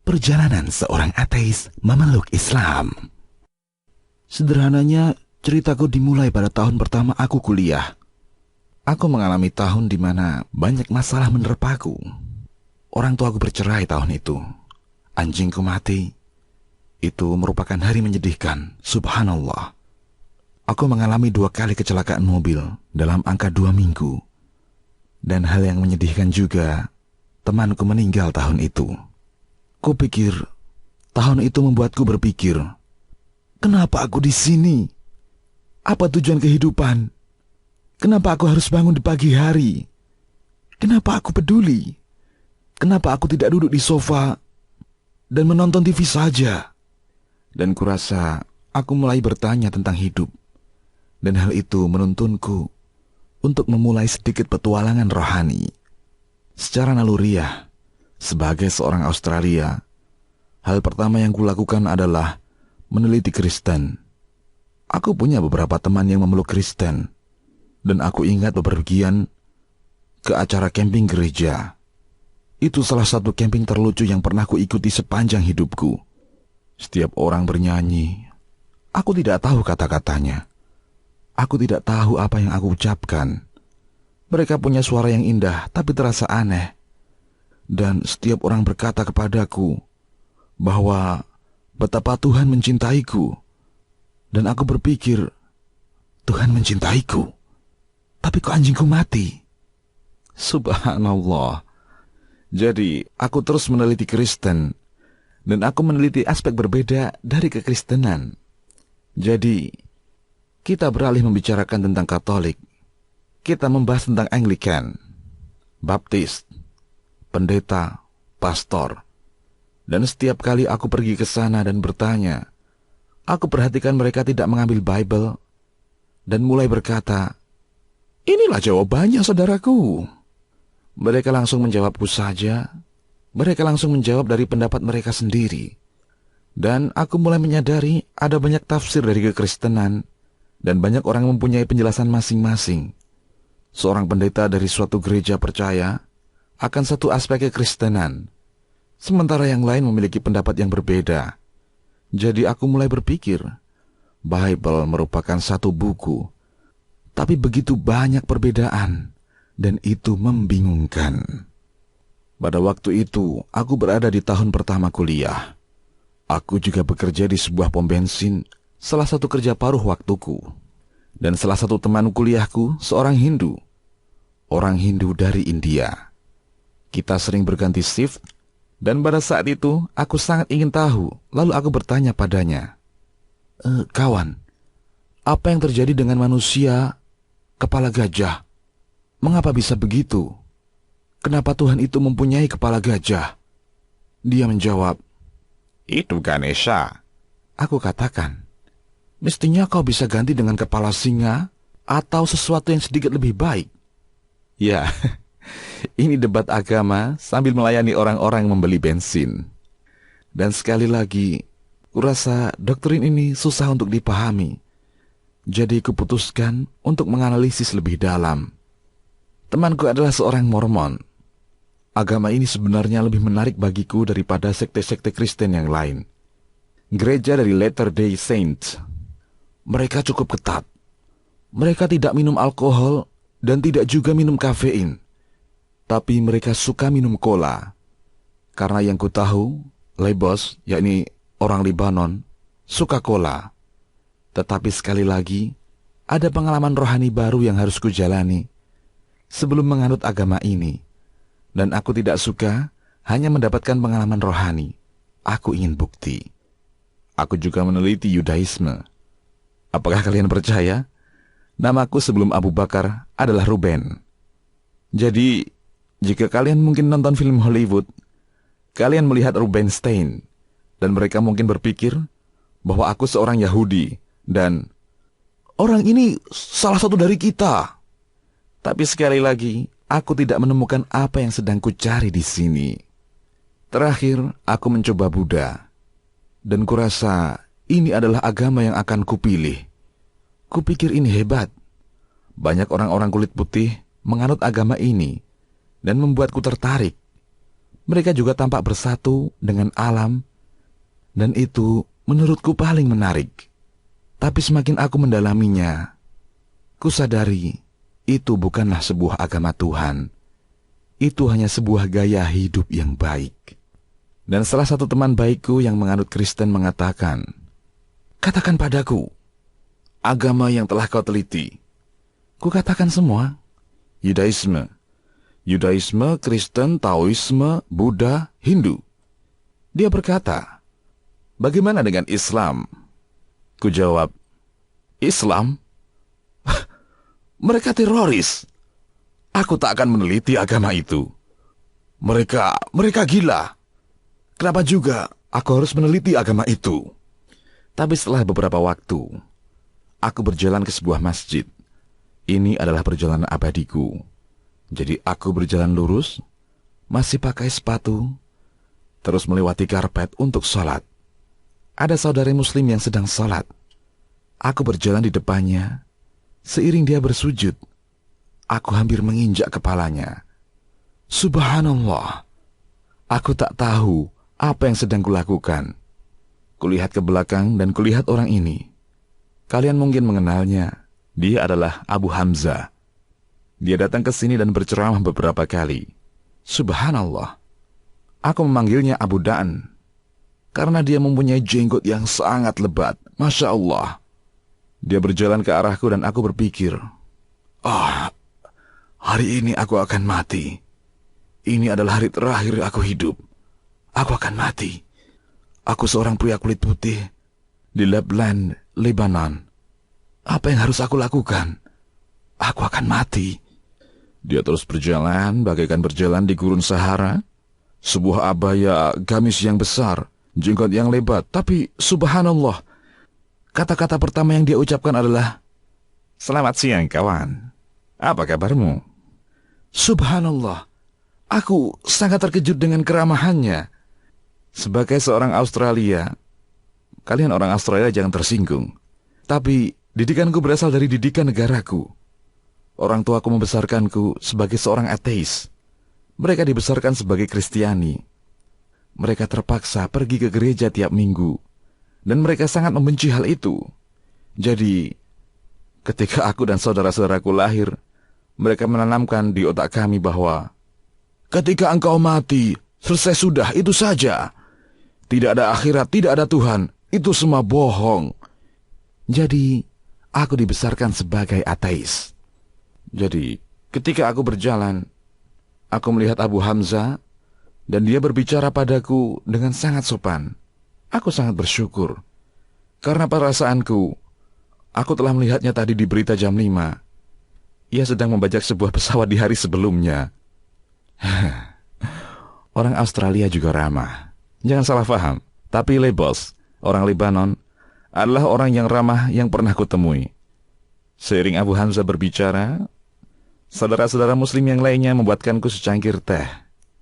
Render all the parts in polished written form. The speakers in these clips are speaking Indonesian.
Perjalanan seorang ateis memeluk Islam. Sederhananya, ceritaku dimulai pada tahun pertama aku kuliah. Aku mengalami tahun di mana banyak masalah menerpaku. Orang tuaku bercerai tahun itu. Anjingku mati. Itu merupakan hari menyedihkan, subhanallah. Aku mengalami 2 kali kecelakaan mobil dalam angka 2 minggu. Dan hal yang menyedihkan juga, temanku meninggal tahun itu. Kupikir, tahun itu membuatku berpikir, kenapa aku di sini? Apa tujuan kehidupan? Kenapa aku harus bangun di pagi hari? Kenapa aku peduli? Kenapa aku tidak duduk di sofa dan menonton TV saja? Dan kurasa aku mulai bertanya tentang hidup. Dan hal itu menuntunku untuk memulai sedikit petualangan rohani. Secara naluriah, sebagai seorang Australia, hal pertama yang kulakukan adalah meneliti Kristen. Aku punya beberapa teman yang memeluk Kristen, dan aku ingat bepergian ke acara camping gereja. Itu salah satu camping terlucu yang pernah kuikuti sepanjang hidupku. Setiap orang bernyanyi. Aku tidak tahu kata-katanya. Aku tidak tahu apa yang aku ucapkan. Mereka punya suara yang indah, tapi terasa aneh. Dan setiap orang berkata kepadaku bahwa betapa Tuhan mencintaiku. Dan aku berpikir, Tuhan mencintaiku, tapi kok anjingku mati? Subhanallah. Jadi, aku terus meneliti Kristen, dan aku meneliti aspek berbeda dari kekristenan. Jadi, kita beralih membicarakan tentang Katolik. Kita membahas tentang Anglikan, Baptis, pendeta, pastor. Dan setiap kali aku pergi ke sana dan bertanya, aku perhatikan mereka tidak mengambil Bible dan mulai berkata, inilah jawabannya, saudaraku. Mereka langsung menjawabku saja. Mereka langsung menjawab dari pendapat mereka sendiri. Dan aku mulai menyadari ada banyak tafsir dari kekristenan dan banyak orang mempunyai penjelasan masing-masing. Seorang pendeta dari suatu gereja percaya akan satu aspek kekristenan, sementara yang lain memiliki pendapat yang berbeda. Jadi aku mulai berpikir, Bible merupakan satu buku, tapi begitu banyak perbedaan, dan itu membingungkan. Pada waktu itu, aku berada di tahun pertama kuliah. Aku juga bekerja di sebuah pom bensin, salah satu kerja paruh waktuku. Dan salah satu teman kuliahku, seorang Hindu. Orang Hindu dari India. Kita sering berganti shift, dan pada saat itu, aku sangat ingin tahu, lalu aku bertanya padanya, kawan, apa yang terjadi dengan manusia kepala gajah? Mengapa bisa begitu? Kenapa Tuhan itu mempunyai kepala gajah? Dia menjawab, itu Ganesha. Aku katakan, mestinya kau bisa ganti dengan kepala singa atau sesuatu yang sedikit lebih baik. Ya, ini debat agama sambil melayani orang-orang membeli bensin. Dan sekali lagi, kurasa doktrin ini susah untuk dipahami. Jadi kuputuskan untuk menganalisis lebih dalam. Temanku adalah seorang Mormon. Agama ini sebenarnya lebih menarik bagiku daripada sekte-sekte Kristen yang lain. Gereja dari Latter-day Saints, mereka cukup ketat. Mereka tidak minum alkohol dan tidak juga minum kafein. Tapi mereka suka minum cola. Karena yang ku tahu, Lebos, yakni orang Libanon, suka cola. Tetapi sekali lagi, ada pengalaman rohani baru yang harus kujalani sebelum menganut agama ini. Dan aku tidak suka hanya mendapatkan pengalaman rohani. Aku ingin bukti. Aku juga meneliti Yudaisme. Apakah kalian percaya? Namaku sebelum Abu Bakar adalah Ruben. Jadi, jika kalian mungkin nonton film Hollywood, kalian melihat Rubenstein, dan mereka mungkin berpikir bahwa aku seorang Yahudi, dan orang ini salah satu dari kita. Tapi sekali lagi, aku tidak menemukan apa yang sedang kucari di sini. Terakhir, aku mencoba Buddha. Dan kurasa ini adalah agama yang akan kupilih. Kupikir ini hebat. Banyak orang-orang kulit putih menganut agama ini dan membuatku tertarik. Mereka juga tampak bersatu dengan alam, dan itu menurutku paling menarik. Tapi semakin aku mendalaminya, kusadari itu bukanlah sebuah agama Tuhan. Itu hanya sebuah gaya hidup yang baik. Dan salah satu teman baikku yang menganut Kristen mengatakan, "Katakan padaku, agama yang telah kau teliti." Kukatakan semua. Yudaisme, Kristen, Taoisme, Buddha, Hindu. Dia berkata, "Bagaimana dengan Islam?" Kujawab, "Islam? Mereka teroris. Aku tak akan meneliti agama itu. Mereka gila. Kenapa juga aku harus meneliti agama itu?" Tapi setelah beberapa waktu, aku berjalan ke sebuah masjid. Ini adalah perjalanan abadiku. Jadi aku berjalan lurus, masih pakai sepatu, terus melewati karpet untuk sholat. Ada saudari muslim yang sedang sholat. Aku berjalan di depannya. Seiring dia bersujud, aku hampir menginjak kepalanya. Subhanallah. Aku tak tahu apa yang sedang kulakukan. Kulihat ke belakang dan kulihat orang ini. Kalian mungkin mengenalnya. Dia adalah Abu Hamzah. Dia datang ke sini dan berceramah beberapa kali. Subhanallah. Aku memanggilnya Abu Da'an karena dia mempunyai jenggot yang sangat lebat. Masya Allah. Dia berjalan ke arahku dan aku berpikir, hari ini aku akan mati. Ini adalah hari terakhir aku hidup. Aku akan mati. Aku seorang pria kulit putih di Lebland, Lebanon. Apa yang harus aku lakukan? Aku akan mati. Dia terus berjalan, bagaikan berjalan di gurun Sahara. Sebuah abaya gamis yang besar, jenggot yang lebat, tapi subhanallah, kata-kata pertama yang dia ucapkan adalah, "Selamat siang, kawan. Apa kabarmu?" Subhanallah, aku sangat terkejut dengan keramahannya. Sebagai seorang Australia, kalian orang Australia jangan tersinggung. Tapi didikanku berasal dari didikan negaraku. Orang tuaku membesarkanku sebagai seorang ateis. Mereka dibesarkan sebagai Kristiani. Mereka terpaksa pergi ke gereja tiap minggu. Dan mereka sangat membenci hal itu. Jadi, ketika aku dan saudara-saudaraku lahir, mereka menanamkan di otak kami bahwa ketika engkau mati, selesai sudah, itu saja. Tidak ada akhirat, tidak ada Tuhan. Itu semua bohong. Jadi, aku dibesarkan sebagai ateis. Jadi, ketika aku berjalan, aku melihat Abu Hamzah, dan dia berbicara padaku dengan sangat sopan. Aku sangat bersyukur, karena perasaanku, aku telah melihatnya tadi di berita jam 5. Ia sedang membajak sebuah pesawat di hari sebelumnya. Orang Australia juga ramah. Jangan salah paham, tapi Lebos, orang Lebanon, adalah orang yang ramah yang pernah kutemui. Seiring Abu Hamzah berbicara, saudara-saudara muslim yang lainnya membuatkanku secangkir teh.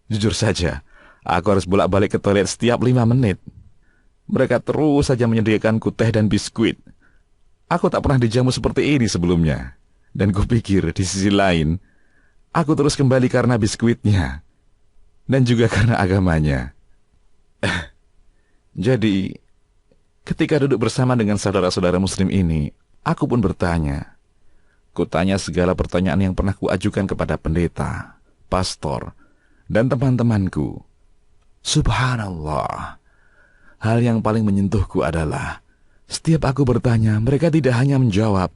Jujur saja, aku harus bolak-balik ke toilet setiap 5 menit. Mereka terus saja menyediakanku teh dan biskuit. Aku tak pernah dijamu seperti ini sebelumnya. Dan kupikir di sisi lain, aku terus kembali karena biskuitnya. Dan juga karena agamanya. Jadi, ketika duduk bersama dengan saudara-saudara muslim ini, aku pun bertanya. Kutanya segala pertanyaan yang pernah kuajukan kepada pendeta, pastor, dan teman-temanku. Subhanallah. Hal yang paling menyentuhku adalah, setiap aku bertanya, mereka tidak hanya menjawab.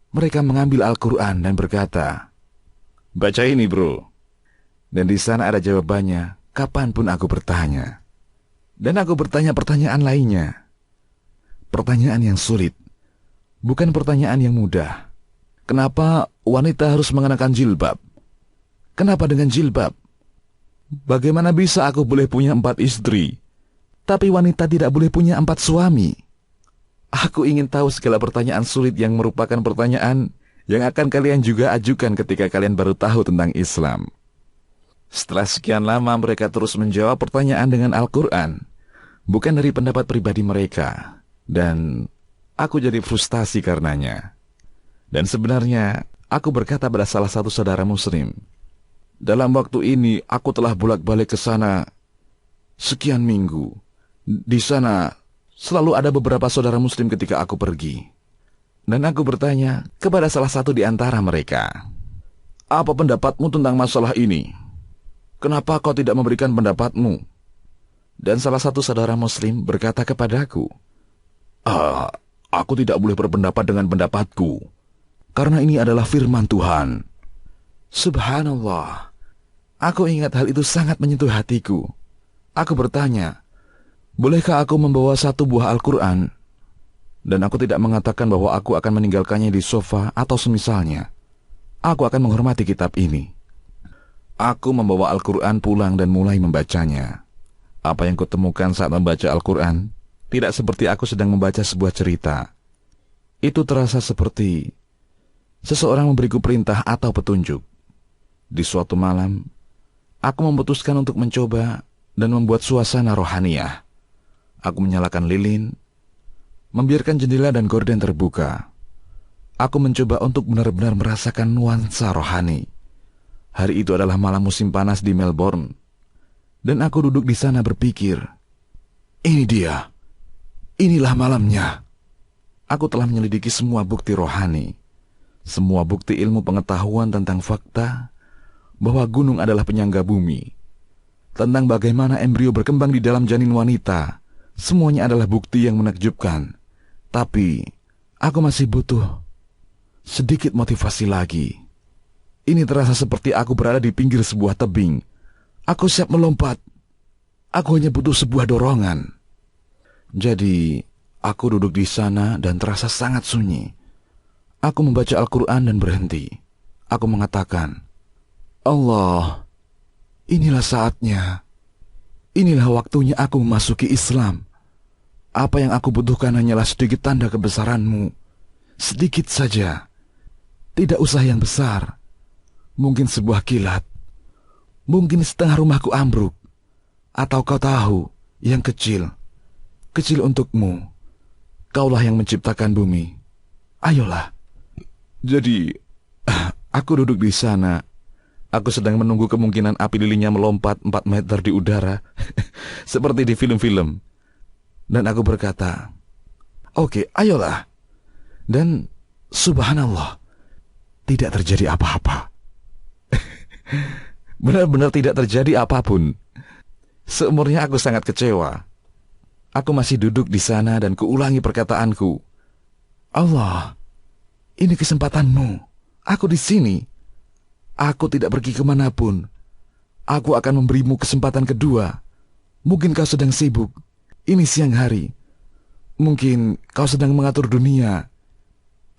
Mereka mengambil Al-Quran dan berkata, "Baca ini, bro." Dan di sana ada jawabannya, kapanpun aku bertanya. Dan aku bertanya pertanyaan lainnya. Pertanyaan yang sulit, bukan pertanyaan yang mudah. Kenapa wanita harus mengenakan jilbab? Kenapa dengan jilbab? Bagaimana bisa aku boleh punya 4 istri, tapi wanita tidak boleh punya 4 suami? Aku ingin tahu segala pertanyaan sulit yang merupakan pertanyaan yang akan kalian juga ajukan ketika kalian baru tahu tentang Islam. Setelah sekian lama mereka terus menjawab pertanyaan dengan Al-Quran, bukan dari pendapat pribadi mereka. Dan aku jadi frustasi karenanya. Dan sebenarnya aku berkata pada salah satu saudara muslim, Dalam waktu ini aku telah bolak-balik ke sana sekian minggu. Di sana selalu ada beberapa saudara muslim ketika aku pergi. Dan aku bertanya kepada salah satu di antara mereka, "Apa pendapatmu tentang masalah ini? Kenapa kau tidak memberikan pendapatmu?" Dan salah satu saudara muslim berkata kepadaku, Aku tidak boleh berpendapat dengan pendapatku, karena ini adalah firman Tuhan." Subhanallah, aku ingat hal itu sangat menyentuh hatiku. Aku bertanya, "Bolehkah aku membawa satu buah Al-Quran?" Dan aku tidak mengatakan bahwa aku akan meninggalkannya di sofa atau semisalnya. Aku akan menghormati kitab ini. Aku membawa Al-Quran pulang dan mulai membacanya. Apa yang kutemukan saat membaca Al-Quran tidak seperti aku sedang membaca sebuah cerita. Itu terasa seperti seseorang memberiku perintah atau petunjuk. Di suatu malam, aku memutuskan untuk mencoba dan membuat suasana rohaniah. Aku menyalakan lilin, membiarkan jendela dan gorden terbuka. Aku mencoba untuk benar-benar merasakan nuansa rohani. Hari itu adalah malam musim panas di Melbourne. Dan aku duduk di sana berpikir, ini dia, inilah malamnya. Aku telah menyelidiki semua bukti rohani, semua bukti ilmu pengetahuan tentang fakta bahwa gunung adalah penyangga bumi, tentang bagaimana embrio berkembang di dalam janin wanita. Semuanya adalah bukti yang menakjubkan. Tapi aku masih butuh sedikit motivasi lagi. Ini terasa seperti aku berada di pinggir sebuah tebing. Aku siap melompat. Aku hanya butuh sebuah dorongan. Jadi, aku duduk di sana dan terasa sangat sunyi. Aku membaca Al-Quran dan berhenti. Aku mengatakan, Allah, inilah saatnya. Inilah waktunya aku memasuki Islam. Apa yang aku butuhkan hanyalah sedikit tanda kebesaran-Mu. Sedikit saja. Tidak usah yang besar. Mungkin sebuah kilat. Mungkin setengah rumahku ambruk. Atau kau tahu, yang kecil. Kecil untukmu. Kaulah yang menciptakan bumi. Ayolah. Jadi, aku duduk di sana. Aku sedang menunggu kemungkinan api lilinnya melompat 4 meter di udara. Seperti di film-film. Dan aku berkata, oke, ayolah. Dan subhanallah, tidak terjadi apa-apa. Benar-benar tidak terjadi apapun. Seumurnya aku sangat kecewa. Aku masih duduk di sana dan kuulangi perkataanku. Allah, ini kesempatanmu. Aku di sini. Aku tidak pergi kemanapun. Aku akan memberimu kesempatan kedua. Mungkin kau sedang sibuk. Ini siang hari. Mungkin kau sedang mengatur dunia.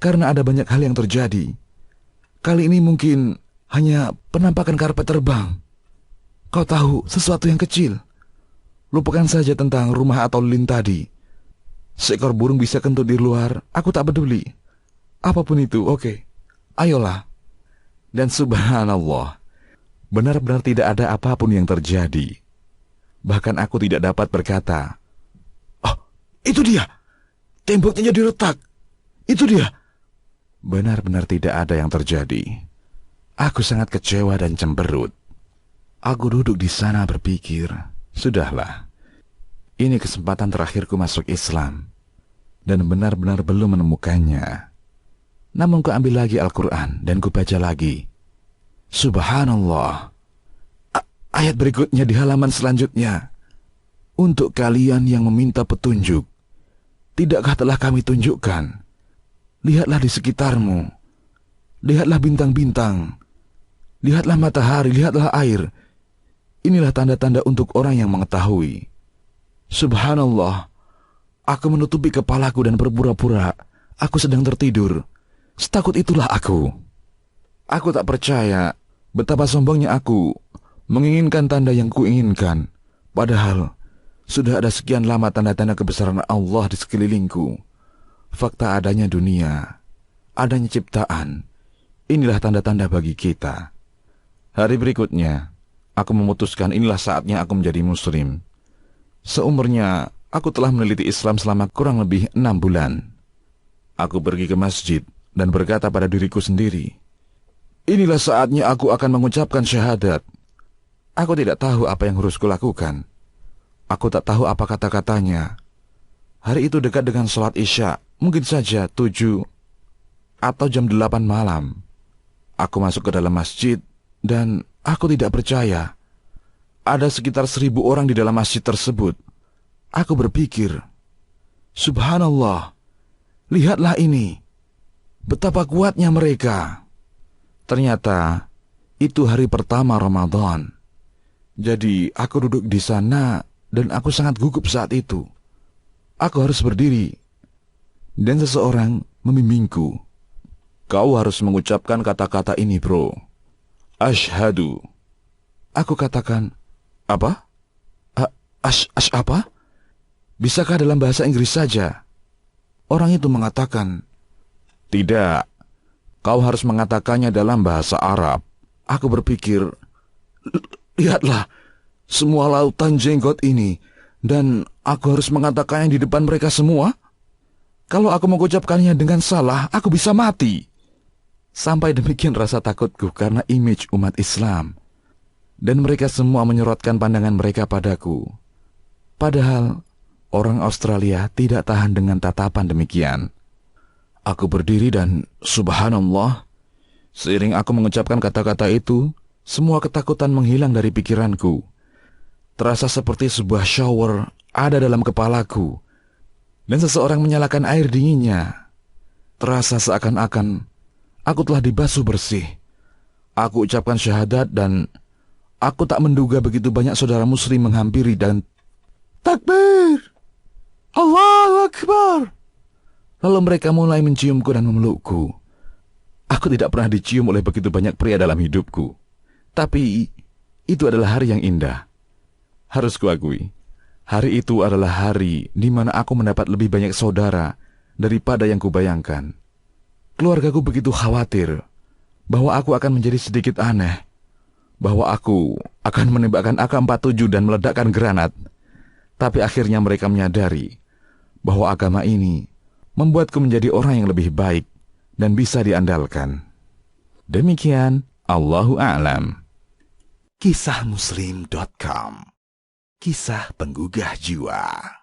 Karena ada banyak hal yang terjadi. Kali ini mungkin hanya penampakan karpet terbang. Kau tahu sesuatu yang kecil. Lupakan saja tentang rumah atau lilin tadi. Seekor burung bisa kentut di luar, aku tak peduli. Apapun itu, oke. Ayolah. Dan subhanallah, benar-benar tidak ada apapun yang terjadi. Bahkan aku tidak dapat berkata, "Oh, itu dia. Temboknya jadi retak. Itu dia." Benar-benar tidak ada yang terjadi. Aku sangat kecewa dan cemberut. Aku duduk di sana berpikir, sudahlah. Ini kesempatan terakhirku masuk Islam. Dan benar-benar belum menemukannya. Namun ku ambil lagi Al-Quran dan ku baca lagi. Subhanallah. Ayat berikutnya di halaman selanjutnya. Untuk kalian yang meminta petunjuk, tidakkah telah kami tunjukkan? Lihatlah di sekitarmu. Lihatlah bintang-bintang. Lihatlah matahari, lihatlah air. Inilah tanda-tanda untuk orang yang mengetahui. Subhanallah. Aku menutupi kepalaku dan berpura-pura aku sedang tertidur. Setakut itulah aku. Aku tak percaya betapa sombongnya aku menginginkan tanda yang kuinginkan. Padahal sudah ada sekian lama tanda-tanda kebesaran Allah di sekelilingku. Fakta adanya dunia, adanya ciptaan. Inilah tanda-tanda bagi kita. Hari berikutnya, aku memutuskan inilah saatnya aku menjadi muslim. Seumurnya, aku telah meneliti Islam selama kurang lebih 6 bulan. Aku pergi ke masjid dan berkata pada diriku sendiri, inilah saatnya aku akan mengucapkan syahadat. Aku tidak tahu apa yang harus kulakukan. Aku tak tahu apa kata-katanya. Hari itu dekat dengan sholat Isya, mungkin saja 7 atau jam 8 malam. Aku masuk ke dalam masjid dan aku tidak percaya. Ada sekitar 1.000 orang di dalam masjid tersebut. Aku berpikir, subhanallah, lihatlah ini, betapa kuatnya mereka. Ternyata itu hari pertama Ramadan. Jadi aku duduk di sana dan aku sangat gugup saat itu. Aku harus berdiri dan seseorang membimbingku. Kau harus mengucapkan kata-kata ini, bro. Asyhadu. Aku katakan, apa? Apa? Bisakah dalam bahasa Inggris saja? Orang itu mengatakan, tidak, kau harus mengatakannya dalam bahasa Arab. Aku berpikir, lihatlah, semua lautan jenggot ini, dan aku harus mengatakannya di depan mereka semua? Kalau aku mengucapkannya dengan salah, aku bisa mati. Sampai demikian rasa takutku karena image umat Islam. Dan mereka semua menyorotkan pandangan mereka padaku. Padahal orang Australia tidak tahan dengan tatapan demikian. Aku berdiri dan subhanallah, seiring aku mengucapkan kata-kata itu, semua ketakutan menghilang dari pikiranku. Terasa seperti sebuah shower ada dalam kepalaku, dan seseorang menyalakan air dinginnya. Terasa seakan-akan aku telah dibasuh bersih. Aku ucapkan syahadat dan aku tak menduga begitu banyak saudara muslim menghampiri dan takbir! Allahu Akbar! Lalu mereka mulai menciumku dan memelukku. Aku tidak pernah dicium oleh begitu banyak pria dalam hidupku. Tapi itu adalah hari yang indah. Harus kuakui, hari itu adalah hari di mana aku mendapat lebih banyak saudara daripada yang kubayangkan. Keluargaku begitu khawatir bahwa aku akan menjadi sedikit aneh, bahwa aku akan menembakkan AK-47 dan meledakkan granat. Tapi akhirnya mereka menyadari bahwa agama ini membuatku menjadi orang yang lebih baik dan bisa diandalkan. Demikian, Allahu a'lam. Kisahmuslim.com. Kisah penggugah jiwa.